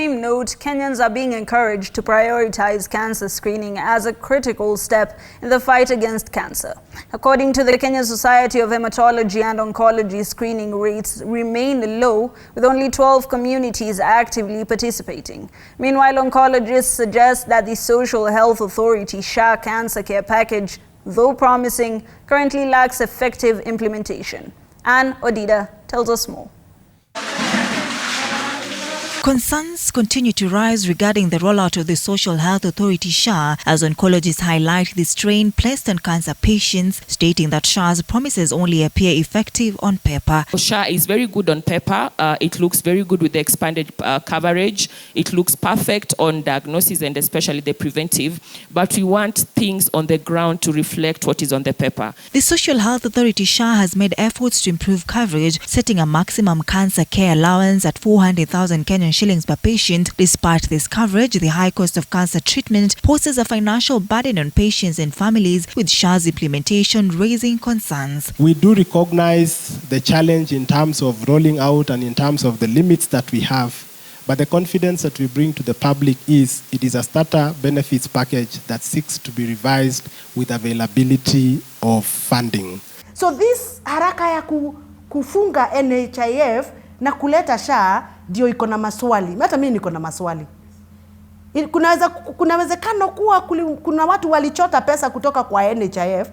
same note, Kenyans are being encouraged to prioritize cancer screening as a critical step in the fight against cancer. According to the Kenya Society of Hematology and Oncology, screening rates remain low, with only 12 communities actively participating. Meanwhile, oncologists suggest that the Social Health Authority SHA cancer care package, though promising, currently lacks effective implementation. Ann Odida tells us more. Concerns continue to rise regarding the rollout of the Social Health Authority SHA as oncologists highlight the strain placed on cancer patients, stating that SHA's promises only appear effective on paper. SHA is very good on paper. It looks very good with the expanded coverage. It looks perfect on diagnosis and especially the preventive, but we want things on the ground to reflect what is on the paper. The Social Health Authority SHA has made efforts to improve coverage, setting a maximum cancer care allowance at 400,000 Kenyan shillings per patient. Despite this coverage, the high cost of cancer treatment poses a financial burden on patients and families, with SHA's implementation raising concerns. We do recognize the challenge in terms of rolling out and in terms of the limits that we have, but the confidence that we bring to the public is it is a starter benefits package that seeks to be revised with availability of funding. So this haraka ya kufunga NHIF na kuleta SHA ndio iko na maswali. Hata mimi niko na maswali. Kuna uwezekano kuwa kuna watu walichota pesa kutoka kwa NHIF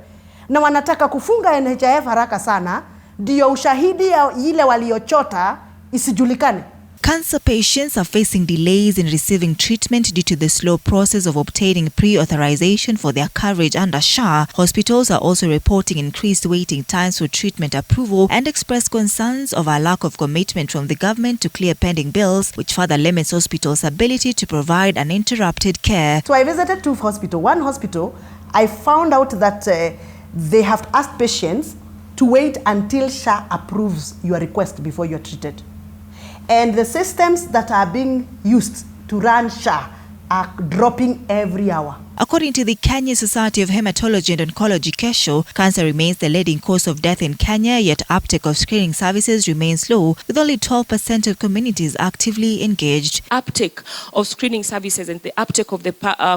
na wanataka kufunga NHIF haraka sana ndio ushahidi ya ile waliochota isijulikane. Cancer patients are facing delays in receiving treatment due to the slow process of obtaining pre-authorization for their coverage under SHA. Hospitals are also reporting increased waiting times for treatment approval and express concerns of a lack of commitment from the government to clear pending bills, which further limits hospitals' ability to provide uninterrupted care. So I visited two hospitals. One hospital, I found out that they have asked patients to wait until SHA approves your request before you're treated. And the systems that are being used to run SHA are dropping every hour. According to the Kenya Society of Hematology and Oncology, KESHO, cancer remains the leading cause of death in Kenya, yet uptake of screening services remains low, with only 12% of communities actively engaged. Uptake of screening services and the uptake of the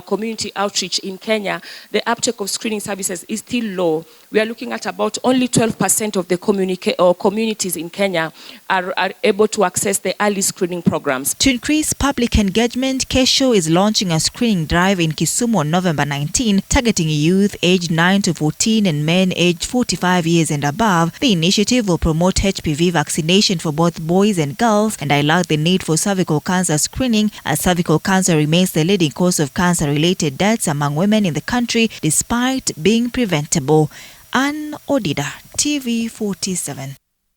community outreach in Kenya, the uptake of screening services is still low. We are looking at about only 12% of the communities in Kenya are able to access the early screening programs. To increase public engagement, KESHO is launching a screening drive in Kisumu on November 19, targeting youth aged 9 to 14 and men aged 45 years and above. The initiative will promote HPV vaccination for both boys and girls and highlight the need for cervical cancer screening, as cervical cancer remains the leading cause of cancer-related deaths among women in the country, despite being preventable. Ann Odida, TV 47.